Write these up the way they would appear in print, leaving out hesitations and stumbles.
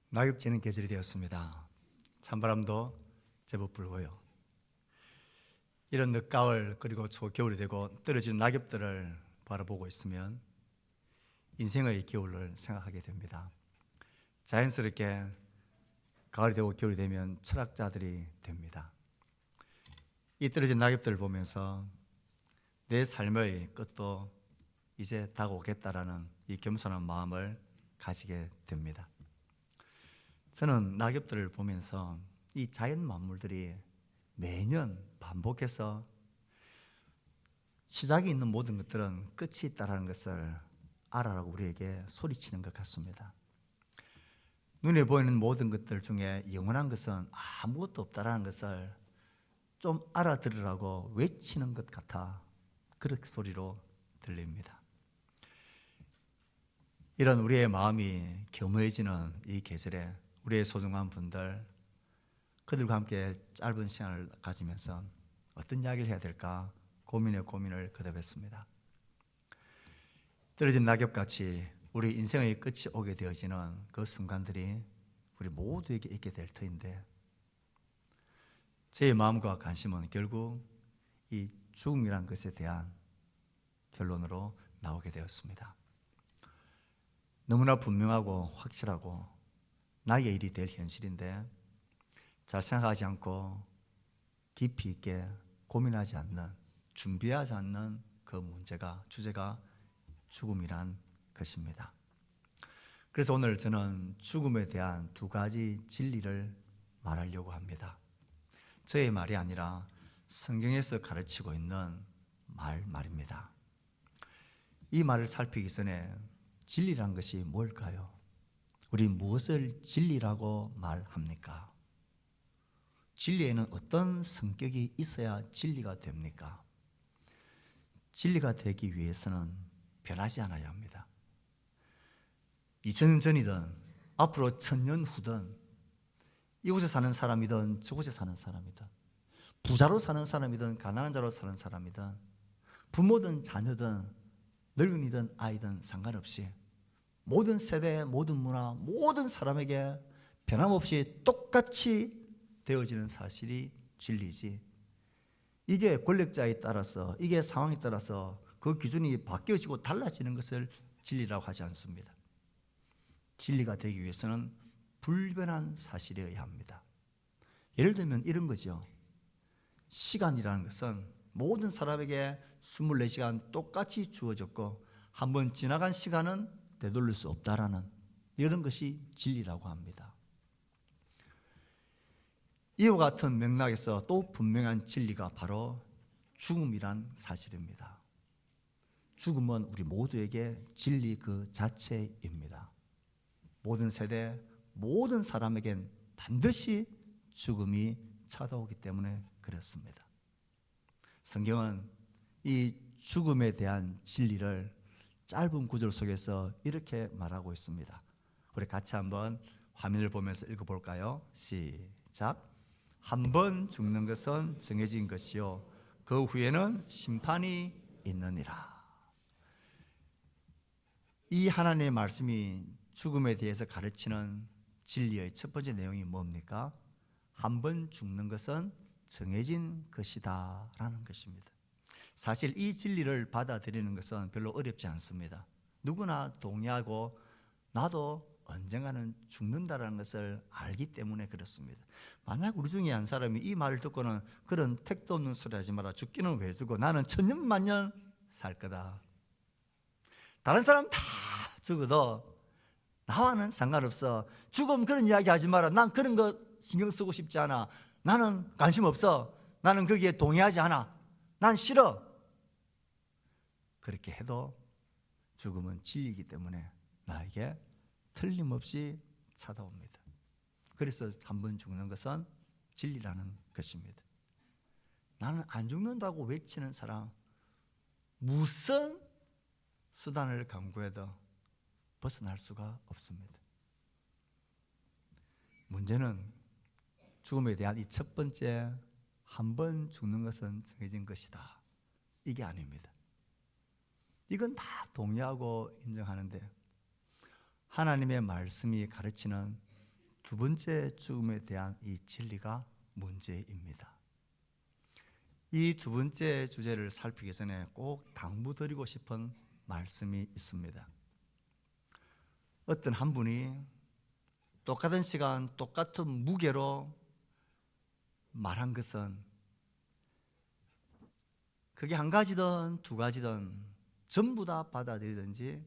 낙엽지는 계절이 되었습니다. 찬바람도 제법 불고요. 이런 늦가을 그리고 초겨울이 되고 떨어지는 낙엽들을 바라보고 있으면 인생의 겨울을 생각하게 됩니다. 자연스럽게 가을이 되고 겨울이 되면 철학자들이 됩니다. 이 떨어진 낙엽들을 보면서 내 삶의 끝도 이제 다가오겠다라는 이 겸손한 마음을 가지게 됩니다. 저는 낙엽들을 보면서 이 자연 만물들이 매년 반복해서 시작이 있는 모든 것들은 끝이 있다는 것을 알아라고 우리에게 소리치는 것 같습니다. 눈에 보이는 모든 것들 중에 영원한 것은 아무것도 없다는 것을 좀 알아들으라고 외치는 것 같아 그렇게 소리로 들립니다. 이런 우리의 마음이 겸허해지는 이 계절에 우리의 소중한 분들, 그들과 함께 짧은 시간을 가지면서 어떤 이야기를 해야 될까 고민을 거듭했습니다. 떨어진 낙엽같이 우리 인생의 끝이 오게 되어지는 그 순간들이 우리 모두에게 있게 될 터인데, 제 마음과 관심은 결국 이 죽음이란 것에 대한 결론으로 나오게 되었습니다. 너무나 분명하고 확실하고 나의 일이 될 현실인데 잘 생각하지 않고 깊이 있게 고민하지 않는, 준비하지 않는 그 주제가 죽음이란 것입니다. 그래서 오늘 저는 죽음에 대한 두 가지 진리를 말하려고 합니다. 저의 말이 아니라 성경에서 가르치고 있는 말입니다. 이 말을 살피기 전에 진리란 것이 뭘까요? 우리 무엇을 진리라고 말합니까? 진리에는 어떤 성격이 있어야 진리가 됩니까? 진리가 되기 위해서는 변하지 않아야 합니다. 2000년 전이든 앞으로 1000년 후든 이곳에 사는 사람이든 저곳에 사는 사람이든 부자로 사는 사람이든 가난한 자로 사는 사람이든 부모든 자녀든 늙은이든 아이든 상관없이 모든 세대, 모든 문화, 모든 사람에게 변함없이 똑같이 되어지는 사실이 진리지, 이게 권력자에 따라서, 이게 상황에 따라서 그 기준이 바뀌어지고 달라지는 것을 진리라고 하지 않습니다. 진리가 되기 위해서는 불변한 사실이어야 합니다. 예를 들면 이런 거죠. 시간이라는 것은 모든 사람에게 24시간 똑같이 주어졌고 한 번 지나간 시간은 되돌릴 수 없다라는 이런 것이 진리라고 합니다. 이와 같은 맥락에서 또 분명한 진리가 바로 죽음이란 사실입니다. 죽음은 우리 모두에게 진리 그 자체입니다. 모든 세대, 모든 사람에겐 반드시 죽음이 찾아오기 때문에 그렇습니다. 성경은 이 죽음에 대한 진리를 짧은 구절 속에서 이렇게 말하고 있습니다. 우리 같이 한번 화면을 보면서 읽어볼까요? 시작. 한 번 죽는 것은 정해진 것이요 그 후에는 심판이 있느니라. 이 하나님의 말씀이 죽음에 대해서 가르치는 진리의 첫 번째 내용이 뭡니까? 한 번 죽는 것은 정해진 것이다 라는 것입니다. 사실 이 진리를 받아들이는 것은 별로 어렵지 않습니다. 누구나 동의하고 나도 언젠가는 죽는다라는 것을 알기 때문에 그렇습니다. 만약 우리 중에 한 사람이 이 말을 듣고는 그런 택도 없는 소리 하지 마라, 죽기는 왜 죽어, 나는 천년만년 살 거다, 다른 사람 다 죽어도 나와는 상관없어, 죽음 그런 이야기 하지 마라, 난 그런 거 신경 쓰고 싶지 않아, 나는 관심 없어, 나는 거기에 동의하지 않아, 난 싫어, 그렇게 해도 죽음은 진리이기 때문에 나에게 틀림없이 찾아옵니다. 그래서 한 번 죽는 것은 진리라는 것입니다. 나는 안 죽는다고 외치는 사람 무슨 수단을 강구해도 벗어날 수가 없습니다. 문제는 죽음에 대한 이 첫 번째 한 번 죽는 것은 정해진 것이다, 이게 아닙니다. 이건 다 동의하고 인정하는데 하나님의 말씀이 가르치는 두 번째 죽음에 대한 이 진리가 문제입니다. 이 두 번째 주제를 살피기 전에 꼭 당부드리고 싶은 말씀이 있습니다. 어떤 한 분이 똑같은 시간, 똑같은 무게로 말한 것은 그게 한 가지든 두 가지든 전부 다 받아들이든지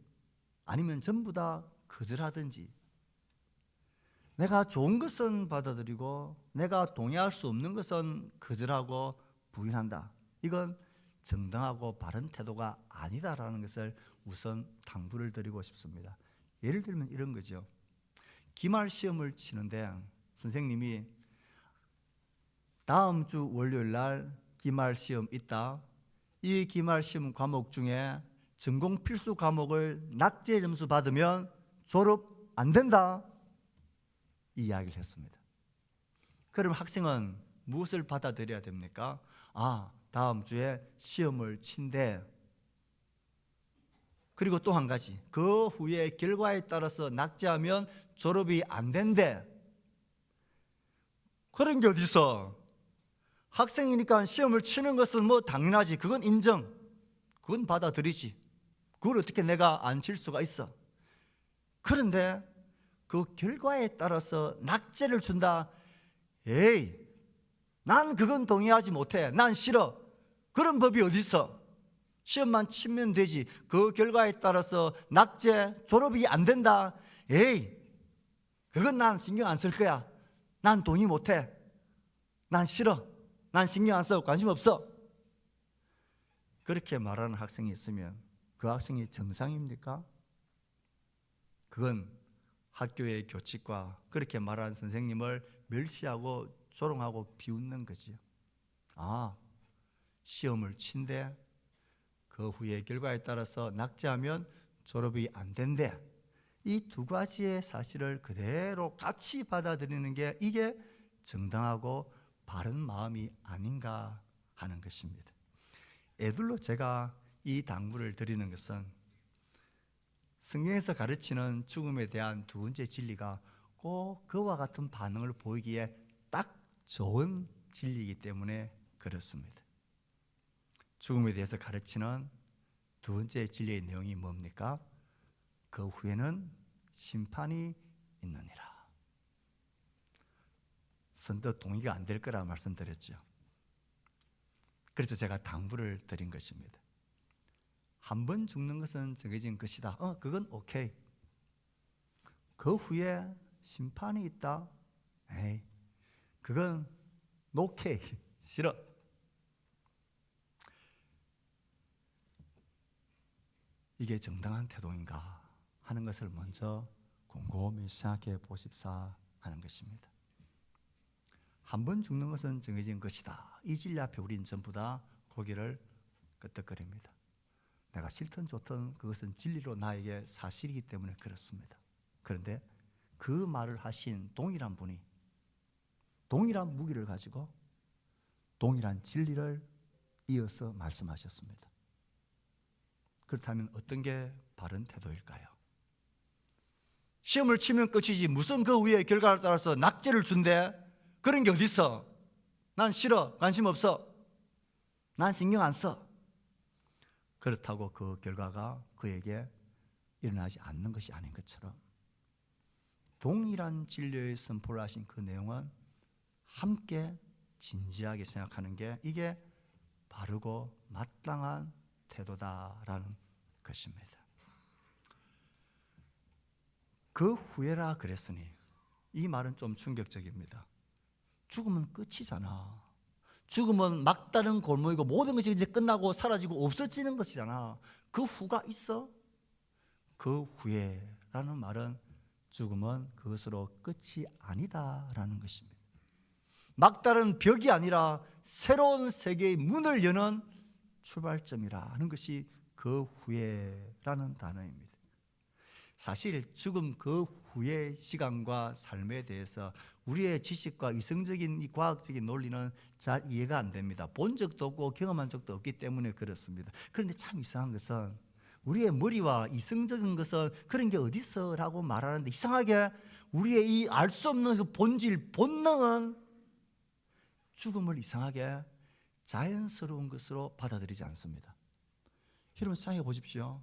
아니면 전부 다 거절하든지, 내가 좋은 것은 받아들이고 내가 동의할 수 없는 것은 거절하고 부인한다. 이건 정당하고 바른 태도가 아니다라는 것을 우선 당부를 드리고 싶습니다. 예를 들면 이런 거죠. 기말 시험을 치는데 선생님이 다음 주 월요일 날 기말 시험 있다. 이 기말 시험 과목 중에 전공 필수 과목을 낙제 점수 받으면 졸업 안 된다. 이 이야기를 했습니다. 그럼 학생은 무엇을 받아들여야 됩니까? 다음 주에 시험을 친대. 그리고 또 한 가지, 그 후에 결과에 따라서 낙제하면 졸업이 안 된대. 그런 게 어디 있어? 학생이니까 시험을 치는 것은 뭐 당연하지. 그건 인정. 그건 받아들이지. 그걸 어떻게 내가 안 칠 수가 있어? 그런데 그 결과에 따라서 낙제를 준다. 에이, 난 그건 동의하지 못해. 난 싫어. 그런 법이 어디 있어? 시험만 치면 되지. 그 결과에 따라서 낙제, 졸업이 안 된다. 에이, 그건 난 신경 안 쓸 거야. 난 동의 못해. 난 싫어. 난 신경 안 써. 관심 없어. 그렇게 말하는 학생이 있으면 그 학생이 정상입니까? 그건 학교의 교칙과 그렇게 말하는 선생님을 멸시하고 조롱하고 비웃는 거지요. 시험을 친대. 그 후에 결과에 따라서 낙제하면 졸업이 안 된대. 이 두 가지의 사실을 그대로 같이 받아들이는 게 이게 정당하고 바른 마음이 아닌가 하는 것입니다. 애둘러 제가 이 당부를 드리는 것은 성경에서 가르치는 죽음에 대한 두 번째 진리가 꼭 그와 같은 반응을 보이기에 딱 좋은 진리이기 때문에 그렇습니다. 죽음에 대해서 가르치는 두 번째 진리의 내용이 뭡니까? 그 후에는 심판이 있느니라. 선뜻 동의가 안 될 거라 말씀드렸죠. 그래서 제가 당부를 드린 것입니다. 한 번 죽는 것은 정해진 것이다. 그건 오케이. 그 후에 심판이 있다. 에이, 그건 노케이. 싫어. 이게 정당한 태도인가 하는 것을 먼저 곰곰이 생각해 보십사 하는 것입니다. 한 번 죽는 것은 정해진 것이다. 이 진리 앞에 우리는 전부 다 고개를 끄덕거립니다. 내가 싫든 좋든 그것은 진리로 나에게 사실이기 때문에 그렇습니다. 그런데 그 말을 하신 동일한 분이 동일한 무기를 가지고 동일한 진리를 이어서 말씀하셨습니다. 그렇다면 어떤 게 바른 태도일까요? 시험을 치면 끝이지 무슨 그 후에 결과를 따라서 낙제를 준대. 그런 게 어디 있어? 난 싫어. 관심 없어. 난 신경 안 써. 그렇다고 그 결과가 그에게 일어나지 않는 것이 아닌 것처럼 동일한 진리의 선포를 하신 그 내용은 함께 진지하게 생각하는 게 이게 바르고 마땅한 태도다라는 것입니다. 그 후에라 그랬으니 이 말은 좀 충격적입니다. 죽으면 끝이잖아. 죽으면 막다른 골목이고 모든 것이 이제 끝나고 사라지고 없어지는 것이잖아. 그 후가 있어? 그 후에라는 말은 죽음은 그것으로 끝이 아니다라는 것입니다. 막다른 벽이 아니라 새로운 세계의 문을 여는 출발점이라는 것이 그 후에라는 단어입니다. 사실 죽음 그 후의 시간과 삶에 대해서 우리의 지식과 이성적인 이 과학적인 논리는 잘 이해가 안 됩니다. 본 적도 없고 경험한 적도 없기 때문에 그렇습니다. 그런데 참 이상한 것은 우리의 머리와 이성적인 것은 그런 게 어디 있어? 라고 말하는데 이상하게 우리의 이 알 수 없는 그 본질, 본능은 죽음을 이상하게 자연스러운 것으로 받아들이지 않습니다. 여러분 생각해 보십시오.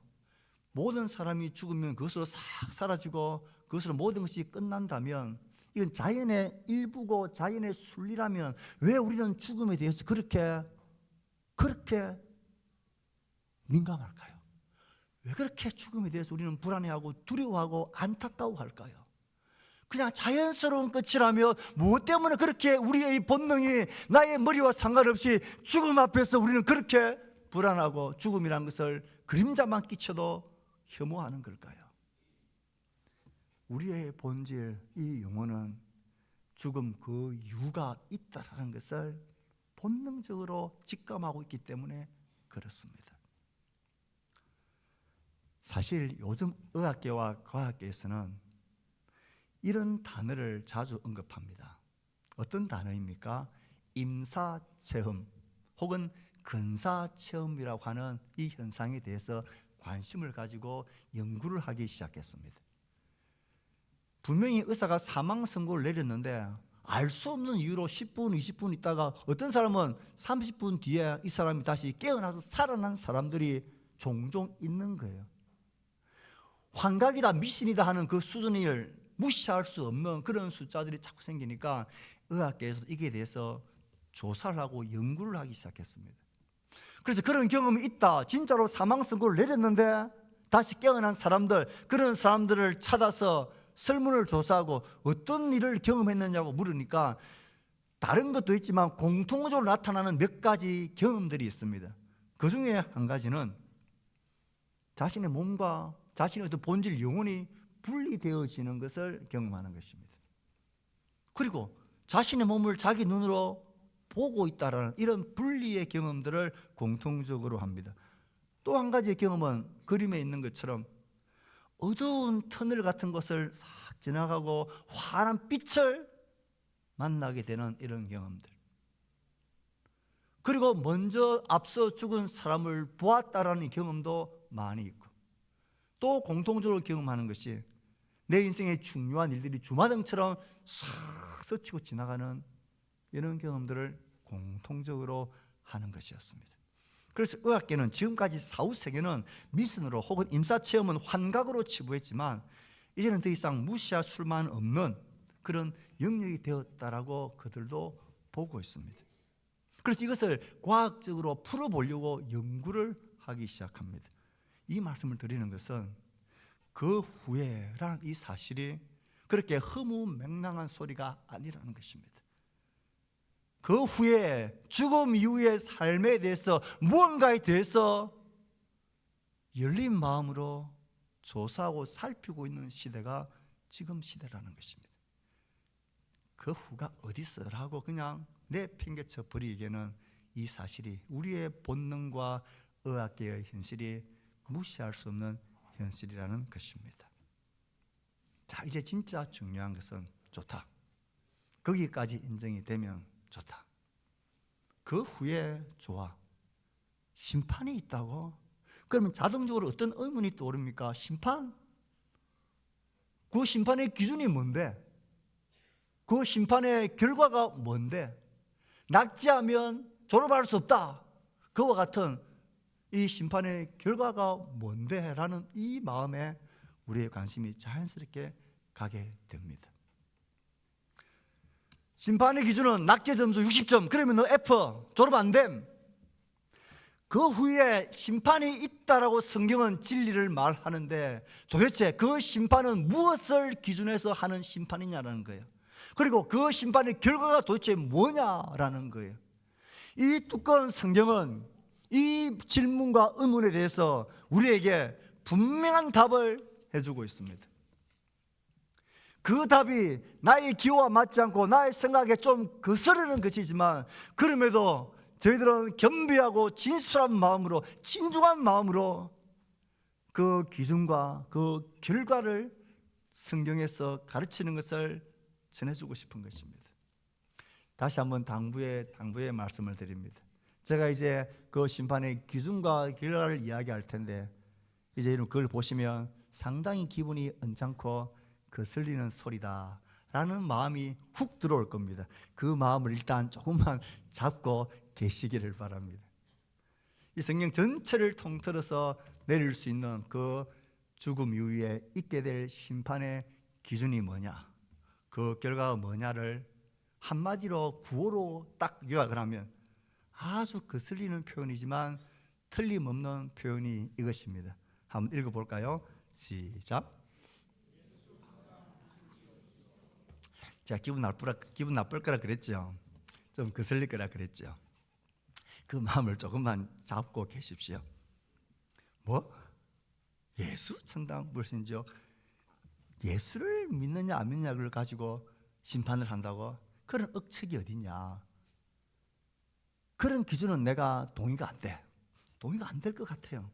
모든 사람이 죽으면 그것으로 싹 사라지고 그것으로 모든 것이 끝난다면 이건 자연의 일부고 자연의 순리라면 왜 우리는 죽음에 대해서 그렇게 민감할까요? 왜 그렇게 죽음에 대해서 우리는 불안해하고 두려워하고 안타까워할까요? 그냥 자연스러운 끝이라며 무엇 때문에 그렇게 우리의 본능이 나의 머리와 상관없이 죽음 앞에서 우리는 그렇게 불안하고 죽음이란 것을 그림자만 끼쳐도 혐오하는 걸까요? 우리의 본질, 이 영혼은 죽음 그 이유가 있다는 것을 본능적으로 직감하고 있기 때문에 그렇습니다. 사실 요즘 의학계와 과학계에서는 이런 단어를 자주 언급합니다. 어떤 단어입니까? 임사체험 혹은 근사체험이라고 하는 이 현상에 대해서 관심을 가지고 연구를 하기 시작했습니다. 분명히 의사가 사망 선고를 내렸는데 알 수 없는 이유로 10분, 20분 있다가 어떤 사람은 30분 뒤에 이 사람이 다시 깨어나서 살아난 사람들이 종종 있는 거예요. 환각이다, 미신이다 하는 그 수준을 무시할 수 없는 그런 숫자들이 자꾸 생기니까 의학계에서 이게 대해서 조사를 하고 연구를 하기 시작했습니다. 그래서 그런 경험이 있다, 진짜로 사망 선고를 내렸는데 다시 깨어난 사람들, 그런 사람들을 찾아서 설문을 조사하고 어떤 일을 경험했느냐고 물으니까 다른 것도 있지만 공통적으로 나타나는 몇 가지 경험들이 있습니다. 그 중에 한 가지는 자신의 몸과 자신의 어떤 본질, 영혼이 분리되어지는 것을 경험하는 것입니다. 그리고 자신의 몸을 자기 눈으로 보고 있다라는 이런 분리의 경험들을 공통적으로 합니다. 또 한 가지의 경험은 그림에 있는 것처럼 어두운 터널 같은 것을 싹 지나가고 환한 빛을 만나게 되는 이런 경험들. 그리고 먼저 앞서 죽은 사람을 보았다라는 경험도 많이 있고, 또 공통적으로 경험하는 것이 내 인생의 중요한 일들이 주마등처럼 싹 스치고 지나가는 이런 경험들을 공통적으로 하는 것이었습니다. 그래서 의학계는 지금까지 사후세계는 미신으로 혹은 임사체험은 환각으로 치부했지만 이제는 더 이상 무시할 수만 없는 그런 영역이 되었다라고 그들도 보고 있습니다. 그래서 이것을 과학적으로 풀어보려고 연구를 하기 시작합니다. 이 말씀을 드리는 것은 그 후에라는 이 사실이 그렇게 허무맹랑한 소리가 아니라는 것입니다. 그 후에 죽음 이후의 삶에 대해서 무언가에 대해서 열린 마음으로 조사하고 살피고 있는 시대가 지금 시대라는 것입니다. 그 후가 어디 있어라고 그냥 내팽개쳐 버리기에는 이 사실이 우리의 본능과 의학계의 현실이 무시할 수 없는 현실이라는 것입니다. 자, 이제 진짜 중요한 것은 좋다. 거기까지 인정이 되면 좋다. 그 후에 좋아. 심판이 있다고? 그러면 자동적으로 어떤 의문이 떠오릅니까? 심판? 그 심판의 기준이 뭔데? 그 심판의 결과가 뭔데? 낙제하면 졸업할 수 없다. 그와 같은 이 심판의 결과가 뭔데? 라는 이 마음에 우리의 관심이 자연스럽게 가게 됩니다. 심판의 기준은 낙제 점수 60점. 그러면 너 F, 졸업 안 됨. 그 후에 심판이 있다라고 성경은 진리를 말하는데 도대체 그 심판은 무엇을 기준해서 하는 심판이냐라는 거예요. 그리고 그 심판의 결과가 도대체 뭐냐라는 거예요. 이 두꺼운 성경은 이 질문과 의문에 대해서 우리에게 분명한 답을 해주고 있습니다. 그 답이 나의 기호와 맞지 않고 나의 생각에 좀 거스르는 것이지만 그럼에도 저희들은 겸비하고 진솔한 마음으로, 진중한 마음으로 그 기준과 그 결과를 성경에서 가르치는 것을 전해주고 싶은 것입니다. 다시 한번 당부의 말씀을 드립니다. 제가 이제 그 심판의 기준과 결과를 이야기할 텐데 이제 그걸 보시면 상당히 기분이 언짢고 거슬리는 소리다 라는 마음이 훅 들어올 겁니다. 그 마음을 일단 조금만 잡고 계시기를 바랍니다. 이 성경 전체를 통틀어서 내릴 수 있는 그 죽음 이후에 있게 될 심판의 기준이 뭐냐, 그 결과가 뭐냐를 한마디로 구호로 딱 요약을 하면 아주 거슬리는 표현이지만 틀림없는 표현이 이것입니다. 한번 읽어볼까요? 시작. 제가 기분 나쁠 거라 그랬죠. 좀 거슬릴 거라 그랬죠. 그 마음을 조금만 잡고 계십시오. 뭐? 예수 천당 불신지옥, 예수를 믿느냐 안 믿느냐를 가지고 심판을 한다고? 그런 억측이 어디냐? 그런 기준은 내가 동의가 안 돼. 동의가 안 될 것 같아요.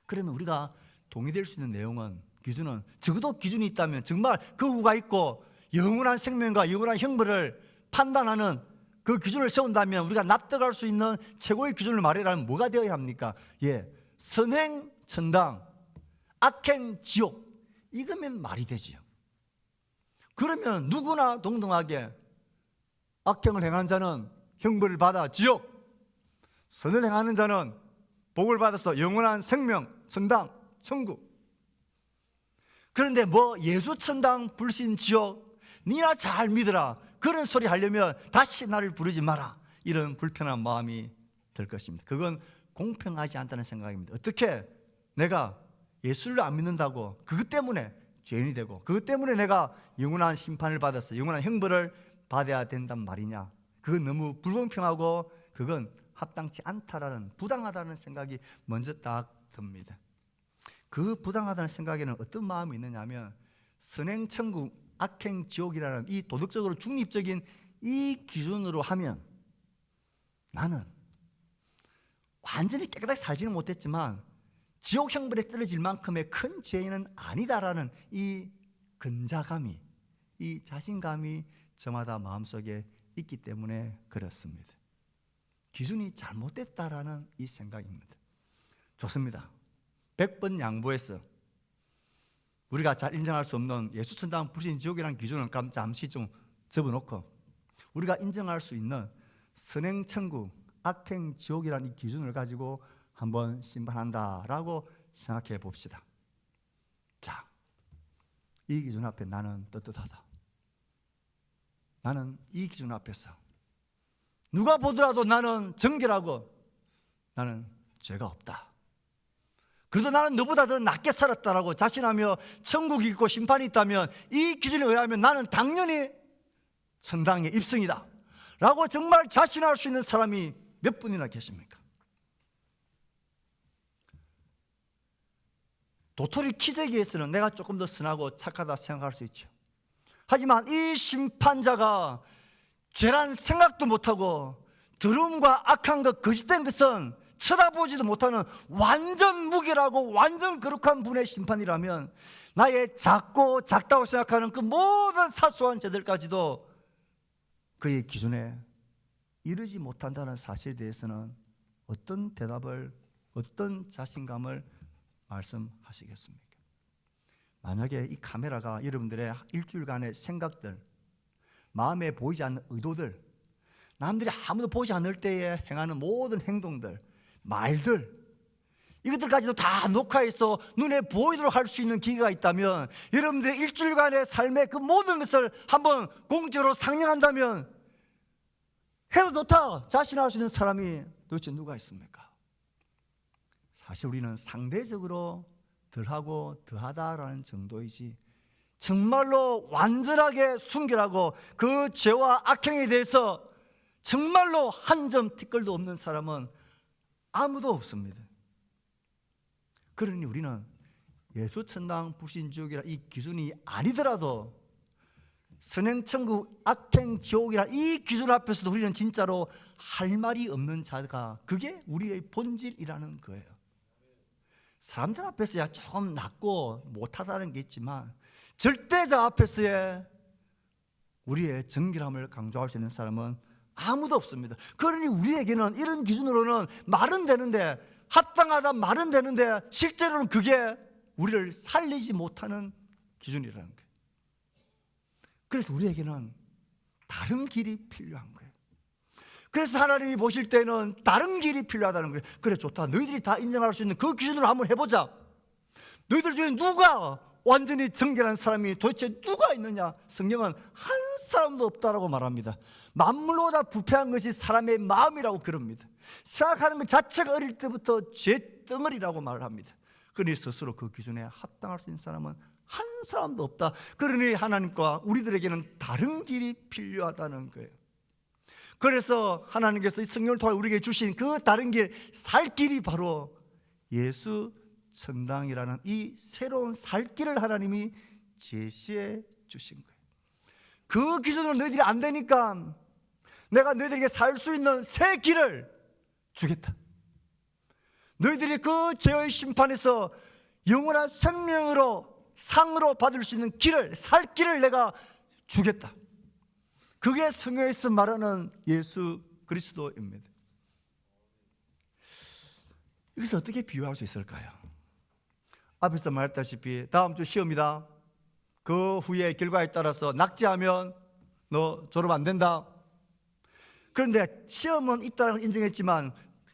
그러면 우리가 동의될 수 있는 내용은, 기준은, 적어도 기준이 있다면 정말 그 후가 있고 영원한 생명과 영원한 형벌을 판단하는 그 기준을 세운다면 우리가 납득할 수 있는 최고의 기준을 말하라면 뭐가 되어야 합니까? 예, 선행 천당, 악행 지옥, 이거면 말이 되지요. 그러면 누구나 동등하게 악행을 행한 자는 형벌을 받아 지옥, 선을 행하는 자는 복을 받아서 영원한 생명, 천당, 천국. 그런데 뭐 예수 천당 불신 지옥 니나 잘 믿어라 그런 소리 하려면 다시 나를 부르지 마라, 이런 불편한 마음이 들 것입니다. 그건 공평하지 않다는 생각입니다. 어떻게 내가 예수를 안 믿는다고 그것 때문에 죄인이 되고 그것 때문에 내가 영원한 심판을 받아서 영원한 형벌을 받아야 된단 말이냐? 그건 너무 불공평하고 그건 합당치 않다라는, 부당하다는 생각이 먼저 딱 듭니다. 그 부당하다는 생각에는 어떤 마음이 있느냐 하면 선행 천국, 악행 지옥이라는 이 도덕적으로 중립적인 이 기준으로 하면 나는 완전히 깨끗하게 살지는 못했지만 지옥 형벌에 떨어질 만큼의 큰 죄인은 아니다라는 이 근자감이, 이 자신감이 저마다 마음속에 있기 때문에 그렇습니다. 기준이 잘못됐다라는 이 생각입니다. 좋습니다. 100번 양보해서 우리가 잘 인정할 수 없는 예수 천당 불신 지옥이라는 기준을 잠시 좀 접어놓고 우리가 인정할 수 있는 선행 천국, 악행 지옥이라는 이 기준을 가지고 한번 심판한다라고 생각해 봅시다. 자, 이 기준 앞에 나는 떳떳하다. 나는 이 기준 앞에서 누가 보더라도 나는 정결하고 나는 죄가 없다. 그래도 나는 너보다 더 낫게 살았다라고 자신하며 천국이 있고 심판이 있다면 이 기준에 의하면 나는 당연히 천당의 입성이다 라고 정말 자신할 수 있는 사람이 몇 분이나 계십니까? 도토리 키재기에서는 내가 조금 더 선하고 착하다 생각할 수 있죠. 하지만 이 심판자가 죄란 생각도 못하고 더러움과 악한 것, 거짓된 것은 쳐다보지도 못하는 완전 무결하고 완전 거룩한 분의 심판이라면 나의 작고 작다고 생각하는 그 모든 사소한 죄들까지도 그의 기준에 이르지 못한다는 사실에 대해서는 어떤 대답을, 어떤 자신감을 말씀하시겠습니까? 만약에 이 카메라가 여러분들의 일주일간의 생각들, 마음에 보이지 않는 의도들, 남들이 아무도 보지 않을 때에 행하는 모든 행동들, 말들, 이것들까지도 다 녹화해서 눈에 보이도록 할 수 있는 기계가 있다면 여러분들의 일주일간의 삶의 그 모든 것을 한번 공적으로 상영한다면 해도 좋다 자신할 수 있는 사람이 도대체 누가 있습니까? 사실 우리는 상대적으로 덜하고 더하다라는 정도이지 정말로 완전하게 순결하고 그 죄와 악행에 대해서 정말로 한 점 티끌도 없는 사람은 아무도 없습니다. 그러니 우리는 예수 천당 불신 지옥이라 이 기준이 아니더라도 선행 천국, 악행 지옥이라 이 기준 앞에서도 우리는 진짜로 할 말이 없는 자가, 그게 우리의 본질이라는 거예요. 사람들 앞에서야 조금 낮고 못하다는 게 있지만 절대자 앞에서의 우리의 정결함을 강조할 수 있는 사람은 아무도 없습니다. 그러니 우리에게는 이런 기준으로는 말은 되는데, 합당하다 말은 되는데 실제로는 그게 우리를 살리지 못하는 기준이라는 거예요. 그래서 우리에게는 다른 길이 필요한 거예요. 그래서 하나님이 보실 때는 다른 길이 필요하다는 거예요. 그래, 좋다. 너희들이 다 인정할 수 있는 그 기준으로 한번 해보자. 너희들 중에 누가 완전히 정결한 사람이 도대체 누가 있느냐? 성경은 한 사람도 없다라고 말합니다. 만물보다 부패한 것이 사람의 마음이라고 그럽니다. 생각하는 것 자체가 어릴 때부터 죄덩어리라고 말을 합니다. 그러니 스스로 그 기준에 합당할 수 있는 사람은 한 사람도 없다. 그러니 하나님과 우리들에게는 다른 길이 필요하다는 거예요. 그래서 하나님께서 이 성경을 통해 우리에게 주신 그 다른 길, 살 길이 바로 예수 천당이라는 이 새로운 살 길을 하나님이 제시해 주신 거예요. 그 기준으로 너희들이 안 되니까 내가 너희들에게 살 수 있는 새 길을 주겠다. 너희들이 그 죄의 심판에서 영원한 생명으로 상으로 받을 수 있는 길을, 살 길을 내가 주겠다. 그게 성경에서 말하는 예수 그리스도입니다. 여기서 어떻게 비유할 수 있을까요? 앞에서 말했다시피 다음 주 시험이다. 그 후에 결과에 따라서 낙제하면 너 졸업 안 된다. 그런데 시험은 있다는 걸 인정했지만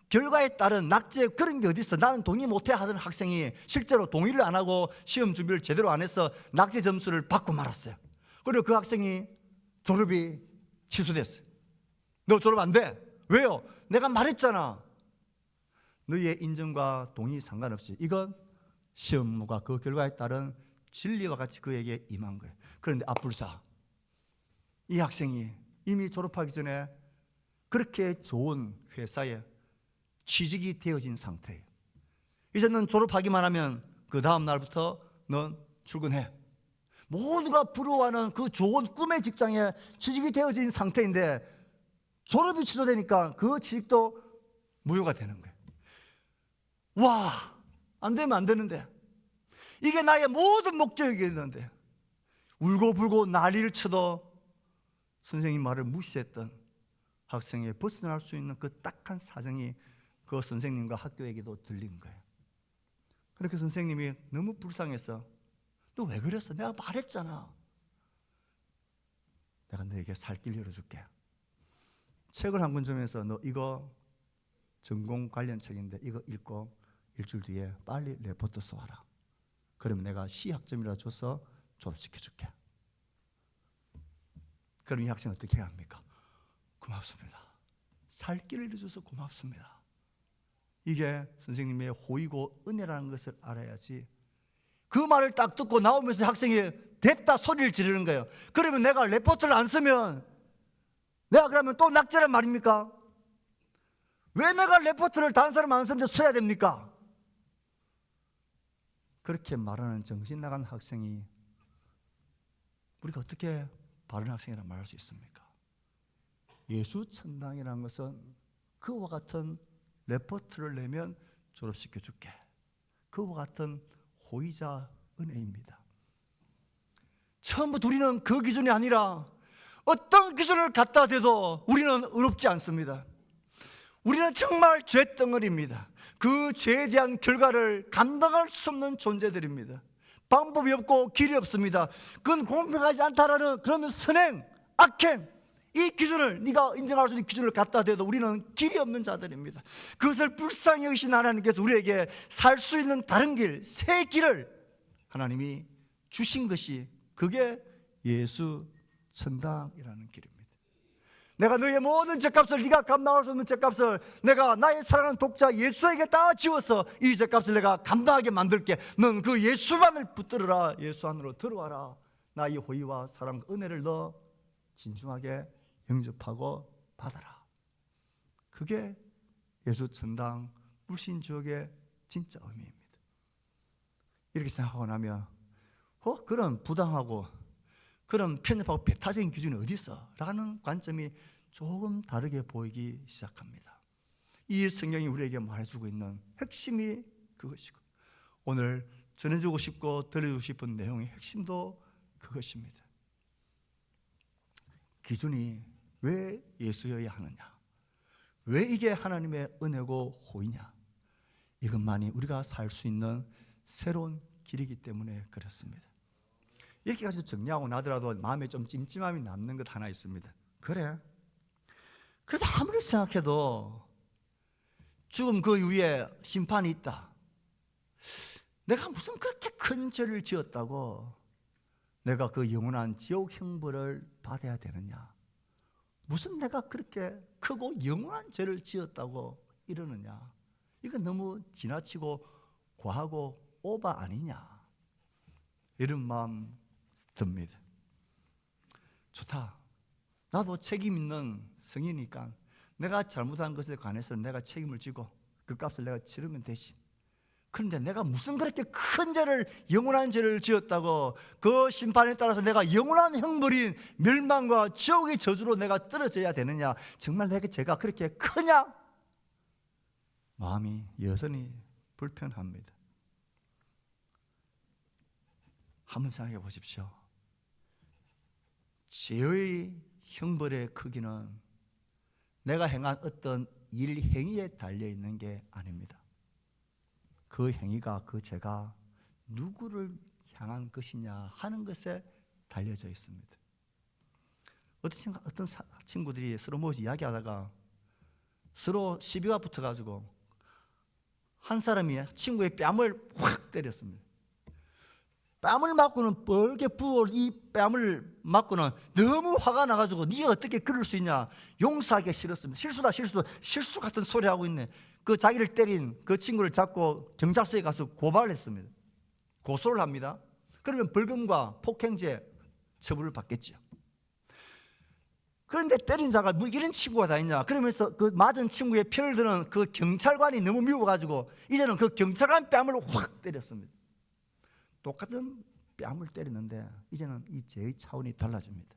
결과에 따른 낙제 그런 게 어디 있어? 나는 동의 못해 하던 학생이 실제로 동의를 안 하고 시험 준비를 제대로 안 해서 낙제 점수를 받고 말았어요. 그리고 그 학생이 졸업이 취소됐어요. 너 졸업 안 돼. 왜요? 내가 말했잖아. 너희의 인정과 동의 상관없이 이건 시험과 그 결과에 따른 진리와 같이 그에게 임한 거예요. 그런데 앞불사 이 학생이 이미 졸업하기 전에 그렇게 좋은 회사에 취직이 되어진 상태예요. 이제 넌 졸업하기만 하면 그 다음 날부터 넌 출근해. 모두가 부러워하는 그 좋은 꿈의 직장에 취직이 되어진 상태인데 졸업이 취소되니까 그 취직도 무효가 되는 거예요. 와, 안 되면 안 되는데 이게 나의 모든 목적이었는데 울고불고 난리를 쳐도 선생님 말을 무시했던 학생이 벗어날 수 있는 그 딱한 사정이 그 선생님과 학교에게도 들린 거예요. 그렇게 선생님이 너무 불쌍해서 너 왜 그랬어? 내가 말했잖아. 내가 너에게 살 길 열어줄게. 책을 한 권 주면서 너 이거 전공 관련 책인데 이거 읽고 일주일 뒤에 빨리 레포트 써와라. 그러면 내가 C학점이라 줘서 졸업시켜줄게. 그럼 이 학생 어떻게 해야 합니까? 고맙습니다. 살 길을 잃어줘서 고맙습니다. 이게 선생님의 호의고 은혜라는 것을 알아야지. 그 말을 딱 듣고 나오면서 학생이 됐다 소리를 지르는 거예요. 그러면 내가 레포트를 안 쓰면 내가 그러면 또 낙제란 말입니까? 왜 내가 레포트를 다른 사람 안 쓰는데 써야 됩니까? 그렇게 말하는 정신 나간 학생이 우리가 어떻게 바른 학생이라고 말할 수 있습니까? 예수 천당이라는 것은 그와 같은 레포트를 내면 졸업시켜 줄게. 그와 같은 호의자 은혜입니다. 처음부터 우리는 그 기준이 아니라 어떤 기준을 갖다 대도 우리는 의롭지 않습니다. 우리는 정말 죄덩어리입니다. 그 죄에 대한 결과를 감당할 수 없는 존재들입니다. 방법이 없고 길이 없습니다. 그건 공평하지 않다라는 그러면 선행, 악행 이 기준을 네가 인정할 수 있는 기준을 갖다 대도 우리는 길이 없는 자들입니다. 그것을 불쌍히 여기신 하나님께서 우리에게 살 수 있는 다른 길, 새 길을 하나님이 주신 것이 그게 예수 천당이라는 길입니다. 내가 너의 모든 죄값을 네가 감당할 수 없는 죄값을 내가 나의 사랑하는 독자 예수에게 다 지워서 이 죄값을 내가 감당하게 만들게. 넌 그 예수만을 붙들어라. 예수 안으로 들어와라. 나의 호의와 사랑 은혜를 너 진중하게 영접하고 받아라. 그게 예수 천당 불신지옥의 진짜 의미입니다. 이렇게 생각하고 나면 그런 부당하고 그런 편협하고 배타적인 기준이 어디 있어? 라는 관점이 조금 다르게 보이기 시작합니다. 이 성경이 우리에게 말해주고 있는 핵심이 그것이고 오늘 전해주고 싶고 들려주고 싶은 내용의 핵심도 그것입니다. 기준이 왜 예수여야 하느냐? 왜 이게 하나님의 은혜고 호의냐? 이것만이 우리가 살 수 있는 새로운 길이기 때문에 그렇습니다. 이렇게 가지고 정리하고 나더라도 마음에 좀 찜찜함이 남는 것 하나 있습니다. 그래, 그래도 아무리 생각해도 죽음 그 이후에 심판이 있다. 내가 무슨 그렇게 큰 죄를 지었다고 내가 그 영원한 지옥 형벌을 받아야 되느냐? 무슨 내가 그렇게 크고 영원한 죄를 지었다고 이러느냐? 이건 너무 지나치고 과하고 오바 아니냐? 이런 마음 듭니다. 좋다. 나도 책임 있는 성이니까 내가 잘못한 것에 관해서 내가 책임을 지고 그 값을 내가 치르면 되지. 그런데 내가 무슨 그렇게 큰 죄를, 영원한 죄를 지었다고 그 심판에 따라서 내가 영원한 형벌인 멸망과 지옥의 저주로 내가 떨어져야 되느냐? 정말 내게 죄가 그렇게 크냐? 마음이 여전히 불편합니다. 한번 생각해 보십시오. 죄의 형벌의 크기는 내가 행한 어떤 일 행위에 달려 있는 게 아닙니다. 그 행위가, 그 죄가 누구를 향한 것이냐 하는 것에 달려져 있습니다. 어떤 친구들이 서로 모여서 이야기하다가 서로 시비가 붙어가지고 한 사람이 친구의 뺨을 확 때렸습니다. 뺨을 맞고는 뻘게 부어 이 뺨을 맞고는 너무 화가 나가지고 네가 어떻게 그럴 수 있냐, 용서하기 싫었습니다. 실수다 실수 같은 소리 하고 있네. 그 자기를 때린 그 친구를 잡고 경찰서에 가서 고발을 했습니다. 고소를 합니다. 그러면 벌금과 폭행죄 처벌을 받겠죠. 그런데 때린 자가 뭐 이런 친구가 다 있냐, 그러면서 그 맞은 친구의 편을 드는 그 경찰관이 너무 미워가지고 이제는 그 경찰관 뺨을 확 때렸습니다. 똑같은 뺨을 때리는데 이제는 이 죄의 차원이 달라집니다.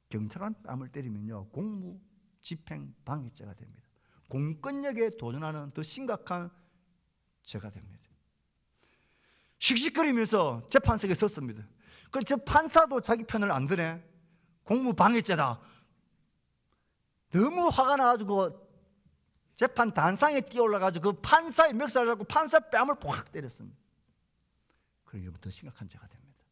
경찰관 뺨을 때리면요, 공무 집행 방해죄가 됩니다. 공권력에 도전하는 더 심각한 죄가 됩니다. 씩씩거리면서 재판석에 섰습니다. 그 저 판사도 자기 편을 안 드네. 공무 방해죄다. 너무 화가 나가지고 재판 단상에 뛰어올라가지고 그 판사의 멱살을 잡고 판사 뺨을 확 때렸습니다. 그러기에 더 심각한 죄가 됩니다.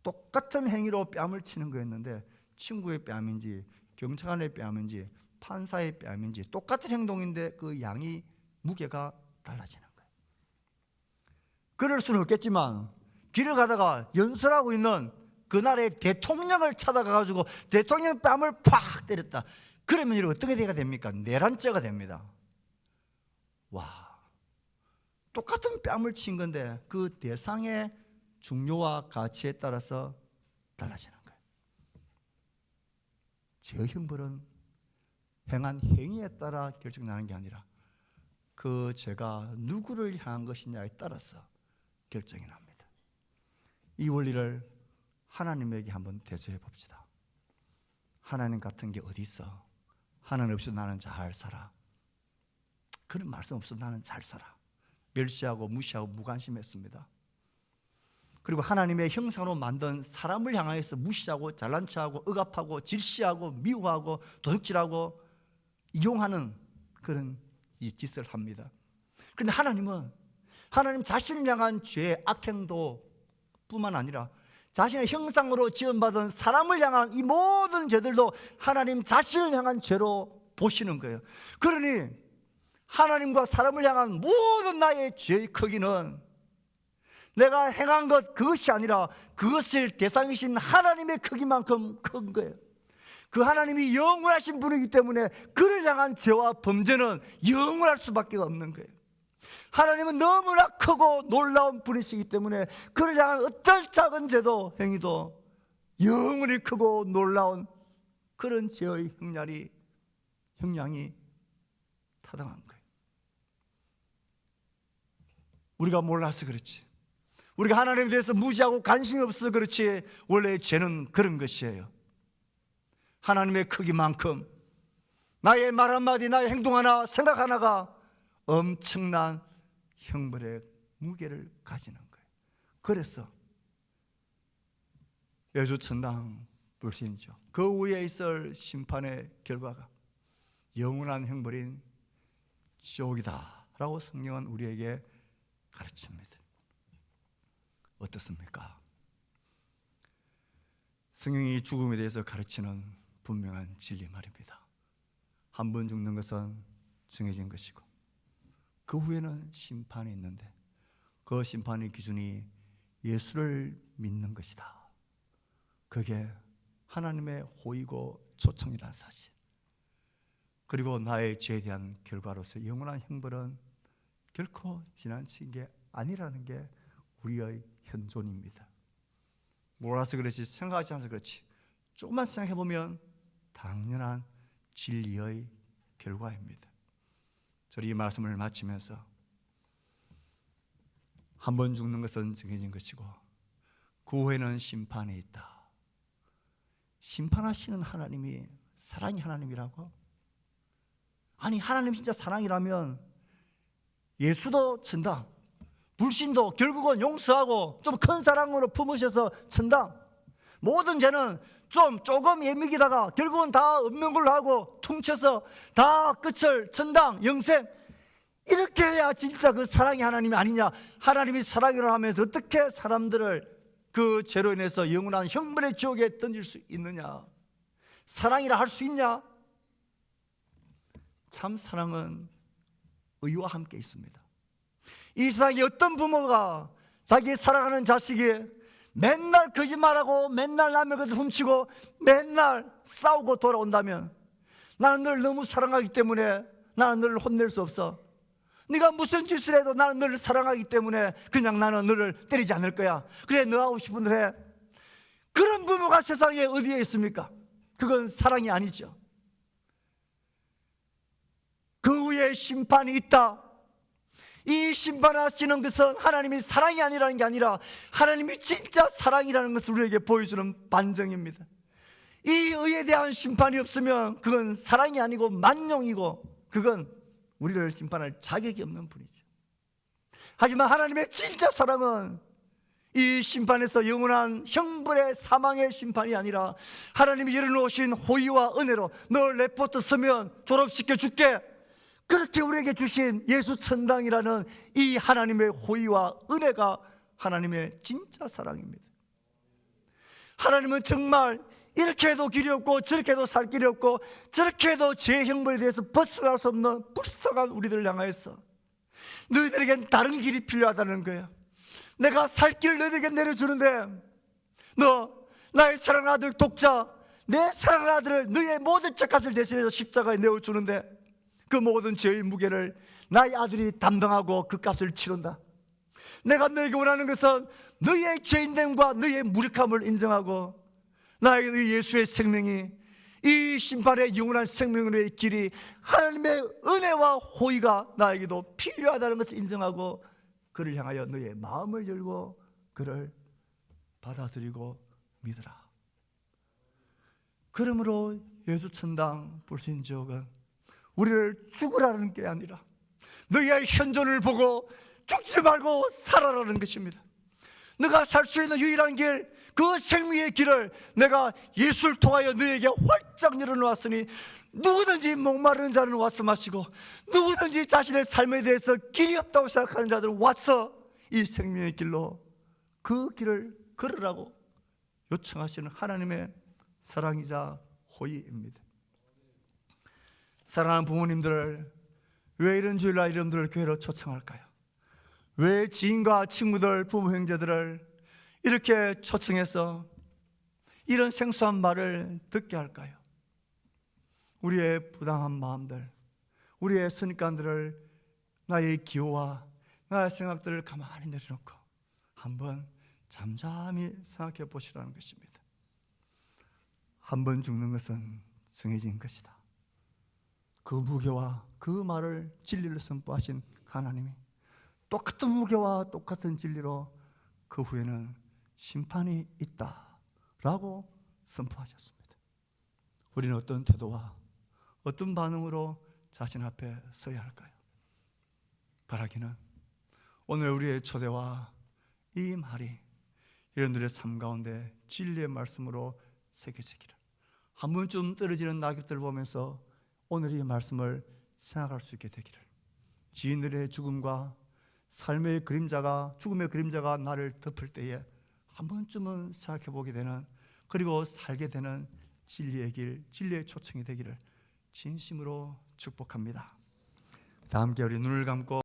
똑같은 행위로 뺨을 치는 거였는데 친구의 뺨인지 경찰관의 뺨인지 판사의 뺨인지 똑같은 행동인데 그 양이, 무게가 달라지는 거예요. 그럴 수는 없겠지만 길을 가다가 연설하고 있는 그날의 대통령을 찾아가가지고 대통령 뺨을 팍 때렸다. 그러면 이거 어떻게 됩니까? 내란죄가 됩니다. 와, 똑같은 뺨을 친 건데 그 대상의 중요와 가치에 따라서 달라지는 거예요. 죄의 형벌은 행한 행위에 따라 결정나는 게 아니라 그 죄가 누구를 향한 것이냐에 따라서 결정이 납니다. 이 원리를 하나님에게 한번 대조해 봅시다. 하나님 같은 게 어디 있어? 하나님 없이 나는 잘 살아. 그런 말씀 없어 나는 잘 살아. 멸시하고 무시하고 무관심했습니다. 그리고 하나님의 형상으로 만든 사람을 향하여서 무시하고 잘난 체하고 억압하고 질시하고 미워하고 도둑질하고 이용하는 그런 이 짓을 합니다. 그런데 하나님은 하나님 자신을 향한 죄, 악행도 뿐만 아니라 자신의 형상으로 지음받은 사람을 향한 이 모든 죄들도 하나님 자신을 향한 죄로 보시는 거예요. 그러니 하나님과 사람을 향한 모든 나의 죄의 크기는 내가 행한 것 그것이 아니라 그것을 대상이신 하나님의 크기만큼 큰 거예요. 그 하나님이 영원하신 분이기 때문에 그를 향한 죄와 범죄는 영원할 수밖에 없는 거예요. 하나님은 너무나 크고 놀라운 분이시기 때문에 그를 향한 어떤 작은 죄도 행위도 영원히 크고 놀라운 그런 죄의 형량이 타당한 거예요. 우리가 몰라서 그렇지, 우리가 하나님에 대해서 무지하고 관심이 없어서 그렇지, 원래 죄는 그런 것이에요. 하나님의 크기만큼 나의 말 한마디, 나의 행동 하나, 생각 하나가 엄청난 형벌의 무게를 가지는 거예요. 그래서 여주천당 불신이죠. 그 위에 있을 심판의 결과가 영원한 형벌인 지옥이다 라고 성경은 우리에게 가르칩니다. 어떻습니까? 성경이 죽음에 대해서 가르치는 분명한 진리 말입니다. 한 번 죽는 것은 정해진 것이고 그 후에는 심판이 있는데 그 심판의 기준이 예수를 믿는 것이다. 그게 하나님의 호의고 초청이라는 사실, 그리고 나의 죄에 대한 결과로서 영원한 형벌은 결코 지나친 게 아니라는 게 우리의 현존입니다. 몰라서 그렇지, 생각하지 않아서 그렇지, 조금만 생각해보면 당연한 진리의 결과입니다. 저는 이 말씀을 마치면서 한 번 죽는 것은 정해진 것이고 그 후에는 심판이 있다. 심판하시는 하나님이 사랑의 하나님이라고? 아니, 하나님 진짜 사랑이라면 예수도 천당, 불신도 결국은 용서하고 좀 큰 사랑으로 품으셔서 천당, 모든 죄는 조금 예미기다가 결국은 다 없는 걸로 하고 퉁쳐서 다 끝을 천당, 영생, 이렇게 해야 진짜 그 사랑의 하나님이 아니냐. 하나님이 사랑이라 하면서 어떻게 사람들을 그 죄로 인해서 영원한 형벌의 지옥에 던질 수 있느냐? 사랑이라 할 수 있냐? 참 사랑은 의와 함께 있습니다. 이 세상에 어떤 부모가 자기 사랑하는 자식이 맨날 거짓말하고 맨날 남의 것을 훔치고 맨날 싸우고 돌아온다면 나는 널 너무 사랑하기 때문에 나는 너를 혼낼 수 없어. 네가 무슨 짓을 해도 나는 너를 사랑하기 때문에 그냥 나는 너를 때리지 않을 거야. 그래, 너 하고 싶은 대로 해. 그런 부모가 세상에 어디에 있습니까? 그건 사랑이 아니죠. 그 후에 심판이 있다. 이 심판하시는 것은 하나님이 사랑이 아니라는 게 아니라 하나님이 진짜 사랑이라는 것을 우리에게 보여주는 반증입니다. 이 의에 대한 심판이 없으면 그건 사랑이 아니고 만용이고 그건 우리를 심판할 자격이 없는 분이죠. 하지만 하나님의 진짜 사랑은 이 심판에서 영원한 형벌의 사망의 심판이 아니라 하나님이 열어놓으신 호의와 은혜로 널 레포트 쓰면 졸업시켜 줄게, 그렇게 우리에게 주신 예수 천당이라는 이 하나님의 호의와 은혜가 하나님의 진짜 사랑입니다. 하나님은 정말 이렇게 해도 길이 없고 저렇게 해도 살 길이 없고 저렇게 해도 죄의 형벌에 대해서 벗어날 수 없는 불쌍한 우리들을 향하여서 너희들에겐 다른 길이 필요하다는 거야. 내가 살 길을 너희들에게 내려주는데 너 나의 사랑하는 아들 독자, 내 사랑하는 아들을 너희의 모든 죄값을 대신해서 십자가에 내어주는데 그 모든 죄의 무게를 나의 아들이 담당하고 그 값을 치른다. 내가 너에게 원하는 것은 너희의 죄인됨과 너희의 무력함을 인정하고 나에게 예수의 생명이 이 심판의 영원한 생명으로의 길이 하나님의 은혜와 호의가 나에게도 필요하다는 것을 인정하고 그를 향하여 너의 마음을 열고 그를 받아들이고 믿으라. 그러므로 예수 천당 불신지옥은 우리를 죽으라는 게 아니라 너희의 현존을 보고 죽지 말고 살아라는 것입니다. 너가 살 수 있는 유일한 길, 그 생명의 길을 내가 예수를 통하여 너에게 활짝 열어놓았으니 누구든지 목마르는 자는 와서 마시고 누구든지 자신의 삶에 대해서 길이 없다고 생각하는 자들은 와서 이 생명의 길로 그 길을 걸으라고 요청하시는 하나님의 사랑이자 호의입니다. 사랑하는 부모님들, 왜 이런 주일날 이름들을 교회로 초청할까요? 왜 지인과 친구들, 부모 형제들을 이렇게 초청해서 이런 생소한 말을 듣게 할까요? 우리의 부당한 마음들, 우리의 선입관들을, 나의 기호와 나의 생각들을 가만히 내려놓고 한번 잠잠히 생각해 보시라는 것입니다. 한 번 죽는 것은 정해진 것이다. 그 무게와 그 말을 진리를 선포하신 하나님이 똑같은 무게와 똑같은 진리로 그 후에는 심판이 있다라고 선포하셨습니다. 우리는 어떤 태도와 어떤 반응으로 자신 앞에 서야 할까요? 바라기는 오늘 우리의 초대와 이 말이 여러분들의 삶 가운데 진리의 말씀으로 새겨지기를, 한 번쯤 떨어지는 낙엽들을 보면서 오늘 이 말씀을 생각할 수 있게 되기를, 지인들의 죽음과 삶의 그림자가, 죽음의 그림자가 나를 덮을 때에 한 번쯤은 생각해 보게 되는 그리고 살게 되는 진리의 길, 진리의 초청이 되기를 진심으로 축복합니다. 다 함께 우리 눈을 감고